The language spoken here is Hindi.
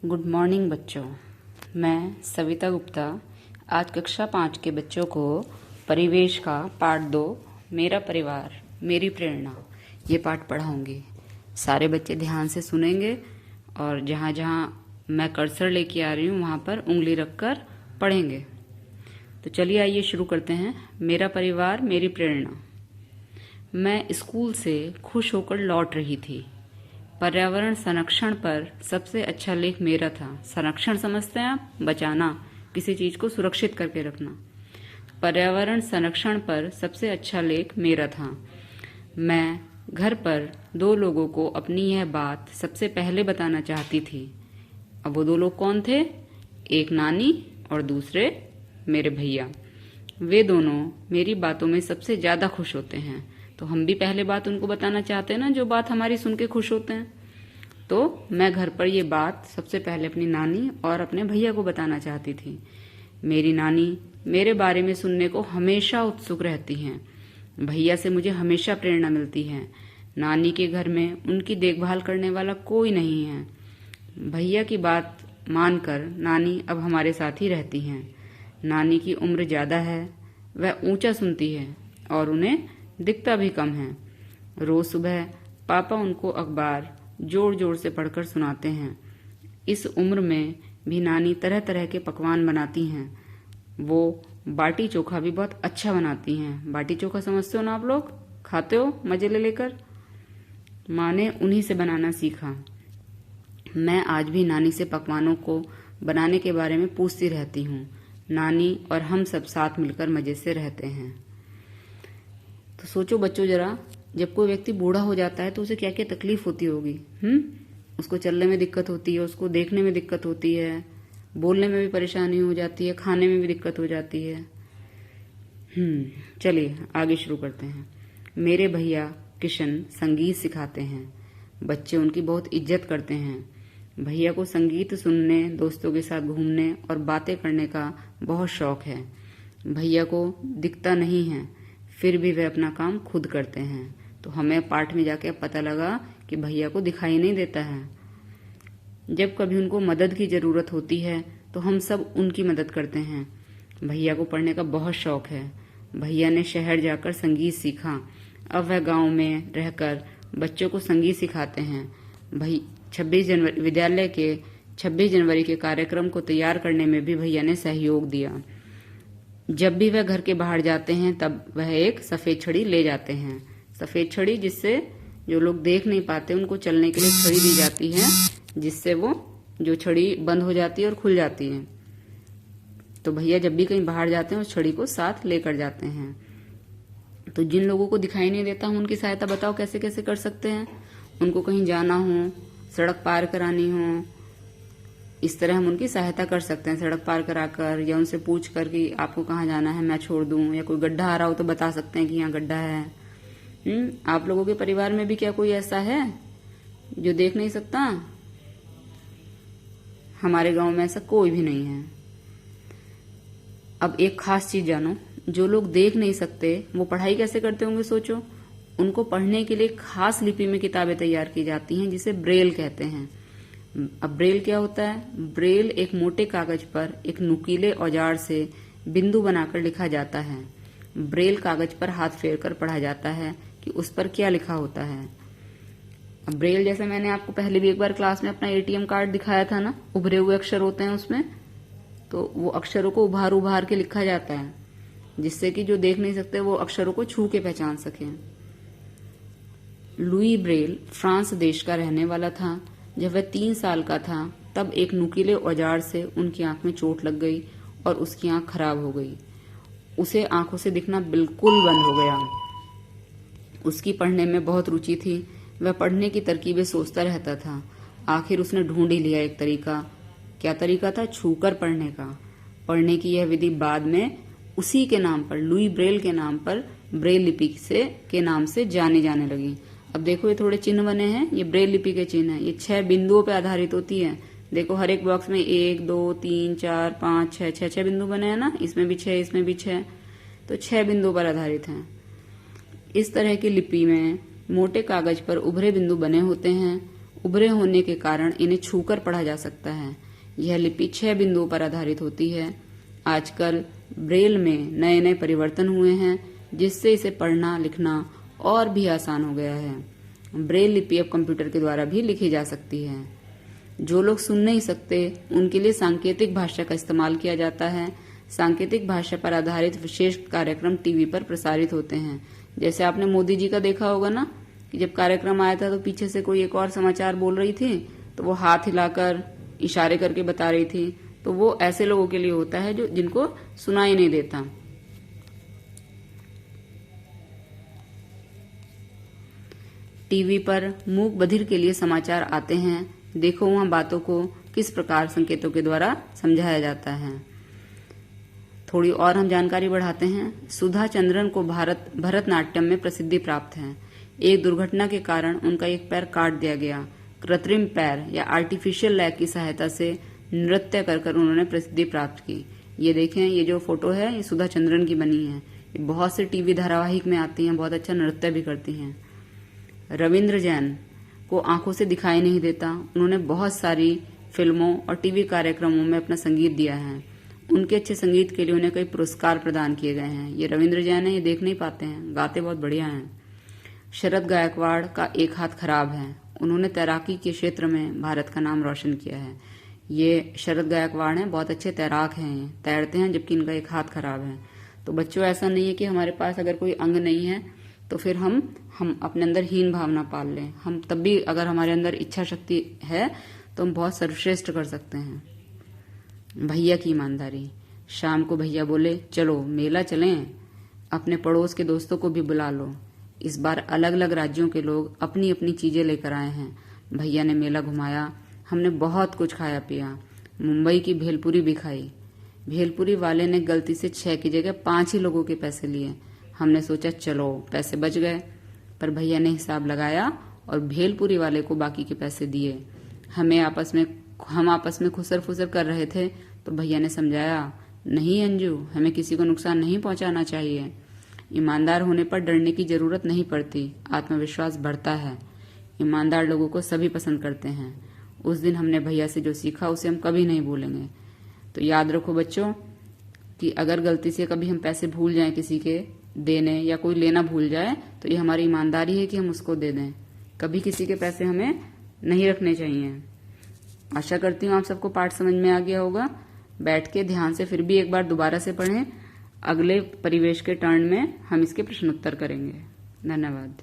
गुड मॉर्निंग बच्चों। मैं सविता गुप्ता आज कक्षा 5 के बच्चों को परिवेश का पाठ 2 मेरा परिवार मेरी प्रेरणा ये पाठ पढ़ाऊंगी। सारे बच्चे ध्यान से सुनेंगे और जहाँ जहाँ मैं कर्सर लेके आ रही हूँ वहाँ पर उंगली रखकर पढ़ेंगे। तो चलिए आइए शुरू करते हैं। मेरा परिवार मेरी प्रेरणा। मैं स्कूल से खुश होकर लौट रही थी। पर्यावरण संरक्षण पर सबसे अच्छा लेख मेरा था। संरक्षण समझते हैं आप? बचाना, किसी चीज को सुरक्षित करके रखना। पर्यावरण संरक्षण पर सबसे अच्छा लेख मेरा था। मैं घर पर 2 लोगों को अपनी यह बात सबसे पहले बताना चाहती थी। अब वो 2 लोग कौन थे? एक नानी और दूसरे मेरे भैया। वे दोनों मेरी बातों में सबसे ज्यादा खुश होते हैं, तो हम भी पहले बात उनको बताना चाहते हैं ना, जो बात हमारी सुन के खुश होते हैं। तो मैं घर पर ये बात सबसे पहले अपनी नानी और अपने भैया को बताना चाहती थी। मेरी नानी मेरे बारे में सुनने को हमेशा उत्सुक रहती हैं। भैया से मुझे हमेशा प्रेरणा मिलती है। नानी के घर में उनकी देखभाल करने वाला कोई नहीं है। भैया की बात मानकर नानी अब हमारे साथ ही रहती हैं। नानी की उम्र ज्यादा है, वह ऊंचा सुनती है और उन्हें दिखता भी कम है। रोज सुबह पापा उनको अखबार जोर जोर से पढ़कर सुनाते हैं। इस उम्र में भी नानी तरह तरह के पकवान बनाती हैं। वो बाटी चोखा भी बहुत अच्छा बनाती हैं। बाटी चोखा समझते हो ना आप लोग? खाते हो मजे ले लेकर? माँ ने उन्हीं से बनाना सीखा। मैं आज भी नानी से पकवानों को बनाने के बारे में पूछती रहती हूँ। नानी और हम सब साथ मिलकर मजे से रहते हैं। तो सोचो बच्चों जरा, जब कोई व्यक्ति बूढ़ा हो जाता है तो उसे क्या क्या तकलीफ होती होगी। उसको चलने में दिक्कत होती है, उसको देखने में दिक्कत होती है, बोलने में भी परेशानी हो जाती है, खाने में भी दिक्कत हो जाती है। चलिए आगे शुरू करते हैं। मेरे भैया किशन संगीत सिखाते हैं। बच्चे उनकी बहुत इज्जत करते हैं। भैया को संगीत सुनने, दोस्तों के साथ घूमने और बातें करने का बहुत शौक है। भैया को दिखता नहीं है, फिर भी वे अपना काम खुद करते हैं। तो हमें पाठ में जाके पता लगा कि भैया को दिखाई नहीं देता है। जब कभी उनको मदद की जरूरत होती है तो हम सब उनकी मदद करते हैं। भैया को पढ़ने का बहुत शौक है। भैया ने शहर जाकर संगीत सीखा। अब वह गांव में रहकर बच्चों को संगीत सिखाते हैं। विद्यालय के 26 जनवरी के कार्यक्रम को तैयार करने में भी भैया ने सहयोग दिया। जब भी वह घर के बाहर जाते हैं तब वह एक सफेद छड़ी ले जाते हैं। सफेद छड़ी जिससे जो लोग देख नहीं पाते उनको चलने के लिए छड़ी दी जाती है, जिससे वो जो छड़ी बंद हो जाती है और खुल जाती है। तो भैया जब भी कहीं बाहर जाते हैं उस छड़ी को साथ लेकर जाते हैं। तो जिन लोगों को दिखाई नहीं देता हम उनकी सहायता बताओ कैसे कैसे कर सकते हैं। उनको कहीं जाना हो, सड़क पार करानी हो, इस तरह हम उनकी सहायता कर सकते हैं। सड़क पार कराकर या उनसे पूछ कर कि आपको कहाँ जाना है, मैं छोड़ दूं, या कोई गड्ढा आ रहा हो तो बता सकते हैं कि यहाँ गड्ढा है। आप लोगों के परिवार में भी क्या कोई ऐसा है जो देख नहीं सकता? हमारे गांव में ऐसा कोई भी नहीं है। अब एक खास चीज जानो, जो लोग देख नहीं सकते वो पढ़ाई कैसे करते होंगे सोचो। उनको पढ़ने के लिए खास लिपि में किताबें तैयार की जाती हैं जिसे ब्रेल कहते हैं। अब ब्रेल क्या होता है? ब्रेल एक मोटे कागज पर एक नुकीले औजार से बिंदु बनाकर लिखा जाता है। ब्रेल कागज पर हाथ फेरकर पढ़ा जाता है कि उस पर क्या लिखा होता है। अब ब्रेल जैसे मैंने आपको पहले भी एक बार क्लास में अपना एटीएम कार्ड दिखाया था ना, उभरे हुए अक्षर होते हैं उसमें, तो वो अक्षरों को उभार उभार के लिखा जाता है जिससे कि जो देख नहीं सकते वो अक्षरों को छू के पहचान सकें। लुई ब्रेल फ्रांस देश का रहने वाला था। जब वह 3 साल का था तब एक नुकीले औजार से उनकी आंख में चोट लग गई और उसकी आंख खराब हो गई। उसे आंखों से दिखना बिल्कुल बंद हो गया। उसकी पढ़ने में बहुत रुचि थी। वह पढ़ने की तरकीबें सोचता रहता था। आखिर उसने ढूंढ ही लिया एक तरीका। क्या तरीका था? छूकर पढ़ने का। पढ़ने की यह विधि बाद में उसी के नाम पर, लुई ब्रेल के नाम पर, ब्रेल लिपि के नाम से जाने लगी। अब देखो ये थोड़े चिन्ह बने हैं, ये ब्रेल लिपि के चिन्ह हैं। ये 6 बिंदुओं पर आधारित होती है। देखो हर एक बॉक्स में 1 2 3 4 5 6 बिंदु बने हैं ना, इसमें भी 6, इसमें भी 6, तो 6 बिंदुओं पर आधारित हैं। इस तरह की लिपि में मोटे कागज पर उभरे बिंदु बने होते हैं। उभरे होने के कारण इन्हें छूकर पढ़ा जा सकता है। यह लिपि 6 बिंदुओं पर आधारित होती है। आजकल ब्रेल में नए नए परिवर्तन हुए हैं, जिससे इसे पढ़ना लिखना और भी आसान हो गया है। ब्रेल लिपि अब कंप्यूटर के द्वारा भी लिखी जा सकती है। जो लोग सुन नहीं सकते उनके लिए सांकेतिक भाषा का इस्तेमाल किया जाता है। सांकेतिक भाषा पर आधारित विशेष कार्यक्रम टीवी पर प्रसारित होते हैं। जैसे आपने मोदी जी का देखा होगा ना, कि जब कार्यक्रम आया था तो पीछे से कोई एक और समाचार बोल रही थी तो वो हाथ हिलाकर इशारे करके बता रही थी। तो वो ऐसे लोगों के लिए होता है जो जिनको सुनाई नहीं देता। टीवी पर मूक बधिर के लिए समाचार आते हैं। देखो वहां बातों को किस प्रकार संकेतों के द्वारा समझाया जाता है। थोड़ी और हम जानकारी बढ़ाते हैं। सुधा चंद्रन को भरतनाट्यम में प्रसिद्धि प्राप्त है। एक दुर्घटना के कारण उनका एक पैर काट दिया गया। कृत्रिम पैर या आर्टिफिशियल लेग की सहायता से नृत्य कर उन्होंने प्रसिद्धि प्राप्त की। ये देखें, ये जो फोटो है ये सुधा चंद्रन की बनी है। ये बहुत से टीवी धारावाहिक में आती हैं, बहुत अच्छा नृत्य भी करती हैं। रविंद्र जैन को आंखों से दिखाई नहीं देता। उन्होंने बहुत सारी फिल्मों और टीवी कार्यक्रमों में अपना संगीत दिया है। उनके अच्छे संगीत के लिए उन्हें कई पुरस्कार प्रदान किए गए हैं। ये रविंद्र जैन है, ये देख नहीं पाते हैं, गाते बहुत बढ़िया हैं। शरद गायकवाड़ का एक हाथ खराब है। उन्होंने तैराकी के क्षेत्र में भारत का नाम रोशन किया है। ये शरद गायकवाड़ हैं, बहुत अच्छे तैराक हैं, तैरते हैं, जबकि इनका एक हाथ खराब है। तो बच्चों, ऐसा नहीं है कि हमारे पास अगर कोई अंग नहीं है तो फिर हम अपने अंदर हीन भावना पाल लें। हम तब भी अगर हमारे अंदर इच्छा शक्ति है तो हम बहुत सर्वश्रेष्ठ कर सकते हैं। भैया की ईमानदारी। शाम को भैया बोले, चलो मेला चलें, अपने पड़ोस के दोस्तों को भी बुला लो। इस बार अलग अलग राज्यों के लोग अपनी अपनी चीजें लेकर आए हैं। भैया ने मेला घुमाया, हमने बहुत कुछ खाया पिया। मुंबई की भेलपुरी भी खाई। भेलपुरी वाले ने गलती से 6 की जगह 5 ही लोगों के पैसे लिए। हमने सोचा चलो पैसे बच गए, पर भैया ने हिसाब लगाया और भेलपुरी वाले को बाकी के पैसे दिए। हम आपस में खुसर फुसर कर रहे थे तो भैया ने समझाया, नहीं अंजू, हमें किसी को नुकसान नहीं पहुंचाना चाहिए। ईमानदार होने पर डरने की जरूरत नहीं पड़ती, आत्मविश्वास बढ़ता है। ईमानदार लोगों को सभी पसंद करते हैं। उस दिन हमने भैया से जो सीखा उसे हम कभी नहीं भूलेंगे। तो याद रखो बच्चों कि अगर गलती से कभी हम पैसे भूल जाएं किसी के देने, या कोई लेना भूल जाए, तो ये हमारी ईमानदारी है कि हम उसको दे दें। कभी किसी के पैसे हमें नहीं रखने चाहिए। आशा करती हूँ आप सबको पाठ समझ में आ गया होगा। बैठ के ध्यान से फिर भी एक बार दोबारा से पढ़ें। अगले परिवेश के टर्न में हम इसके प्रश्नोत्तर करेंगे। धन्यवाद।